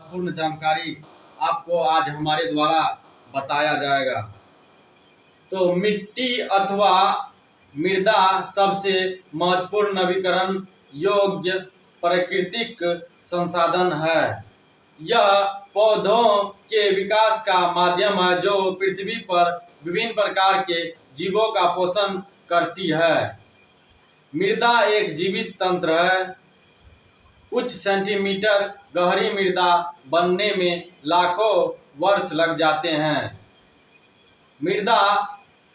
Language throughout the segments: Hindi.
महत्वपूर्ण जानकारी आपको आज हमारे द्वारा बताया जाएगा। तो मिट्टी अथवा मृदा सबसे महत्वपूर्ण नवीकरण योग्य प्राकृतिक संसाधन है। यह पौधों के विकास का माध्यम है जो पृथ्वी पर विभिन्न प्रकार के जीवों का पोषण करती है। मृदा एक जीवित तंत्र है। कुछ सेंटीमीटर गहरी मृदा बनने में लाखों वर्ष लग जाते हैं। मृदा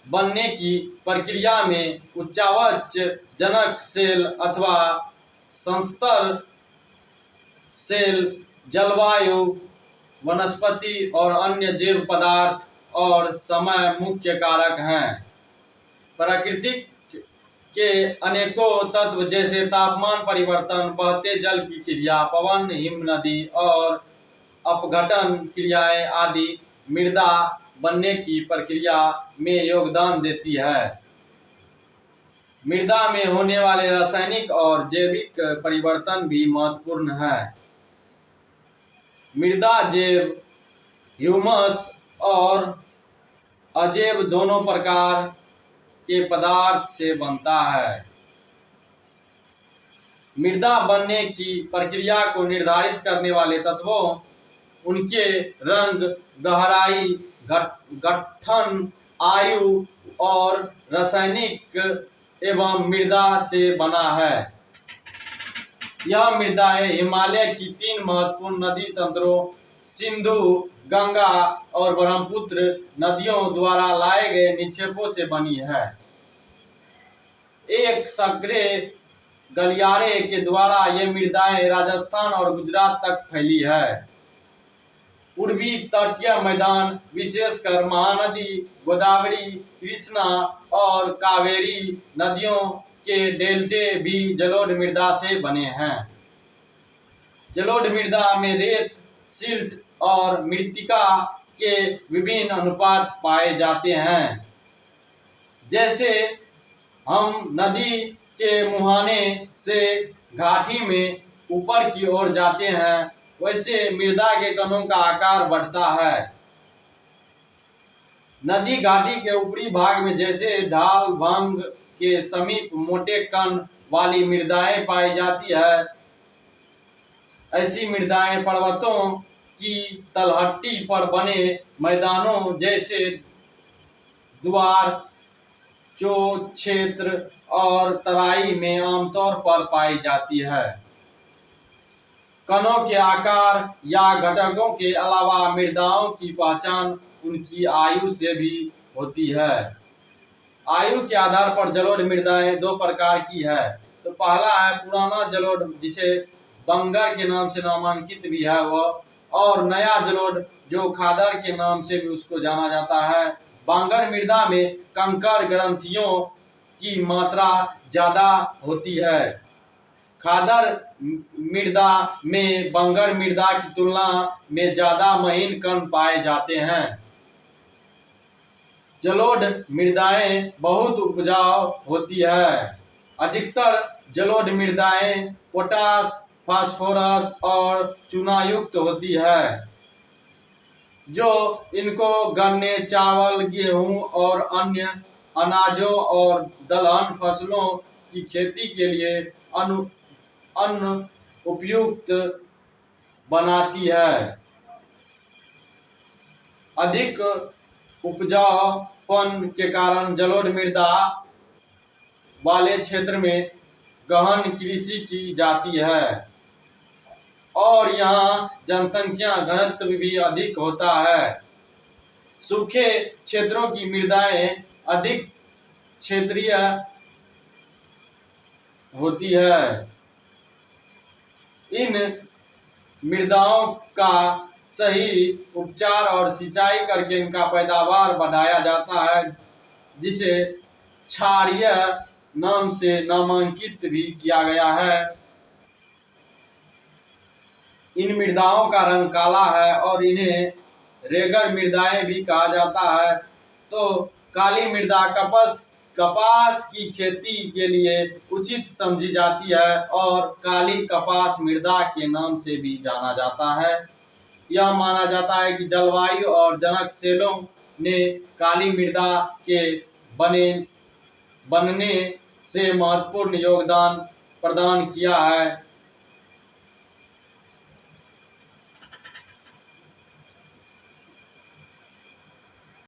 बनने की प्रक्रिया में उच्चावच जनक सेल अथवा संस्तर सेल, जलवायु, वनस्पति और अन्य जैव पदार्थ और समय मुख्य कारक हैं। प्रकृति के अनेकों तत्व जैसे तापमान परिवर्तन, बहते जल की क्रिया, पवन, हिम नदी और अपघटन क्रियाएं आदि मृदा बनने की प्रक्रिया में योगदान देती है। मृदा में होने वाले रासायनिक और जैविक परिवर्तन भी महत्वपूर्ण है। मृदा जैव, ह्यूमस और अजैव दोनों प्रकार के पदार्थ से बनता है। मृदा बनने की प्रक्रिया को निर्धारित करने वाले तत्वों, उनके रंग, गहराई, गठन, आयु और रासायनिक एवं मृदा से बना है। यह मृदाएं हिमालय की 3 महत्वपूर्ण नदी तंत्रों सिंधु, गंगा और ब्रह्मपुत्र नदियों द्वारा लाए गए निक्षेपों से बनी है। एक सक्रिय गलियारे के द्वारा ये मृदाएं राजस्थान और गुजरात तक फैली है। पूर्वी तटीय मैदान विशेषकर महानदी, गोदावरी, कृष्णा और कावेरी नदियों के डेल्टे भी जलोढ़ मृदा से बने हैं। जलोढ़ मृदा में रेत, सिल्ट और मृत्तिका के विभिन्न अनुपात पाए जाते हैं। जैसे हम नदी के मुहाने से घाटी में ऊपर की ओर जाते हैं, वैसे मृदा के कणों का आकार बढ़ता है। नदी घाटी के ऊपरी भाग में जैसे ढाल भंग के समीप मोटे कण वाली मृदाएं पाई जाती है, ऐसी मृदाएं पर्वतों की तलहटी पर बने मैदानों जैसे द्वार, चो क्षेत्र और तराई में आमतौर पर पाई जाती है। कणों के आकार या घटकों के अलावा मृदाओं की पहचान उनकी आयु से भी होती है। आयु के आधार पर जलोढ़ मृदाएं 2 प्रकार की है। तो पहला है पुराना जलोढ़, जिसे बंगर के नाम से नामांकित भी है वह, और नया जलोढ़ जो खादर के नाम से भी उसको जाना जाता है। बांगर मृदा में कंकड़ ग्रंथियों की मात्रा ज्यादा होती है। खादर मृदा में बंगर मृदा की तुलना में ज्यादा महीन कण पाए जाते हैं। जलोढ़ मृदाएं बहुत उपजाऊ होती है। अधिकतर जलोढ़ मृदाएं पोटास, फास्फोरस और चूनायुक्त होती है, जो इनको गन्ने, चावल, गेहूं और अन्य अनाजों और दलहन फसलों की खेती के लिए अन्न उपयुक्त बनाती है। अधिक उपजाऊपन के कारण जलोढ़ मृदा वाले क्षेत्र में गहन कृषि की जाती है और यहाँ जनसंख्या घनत्व भी अधिक होता है। सूखे क्षेत्रों की मृदाएं अधिक क्षेत्रीय होती है। इन मृदाओं का सही उपचार और सिंचाई करके इनका पैदावार बढ़ाया जाता है, जिसे क्षारीय नाम से नामांकित भी किया गया है। इन मृदाओं का रंग काला है और इन्हें रेगर मृदाएं भी कहा जाता है। तो काली मृदा कपास की खेती के लिए उचित समझी जाती है और काली कपास मृदा के नाम से भी जाना जाता है। यह माना जाता है कि जलवायु और जनक सेलों ने काली मृदा के बनने से महत्वपूर्ण योगदान प्रदान किया है।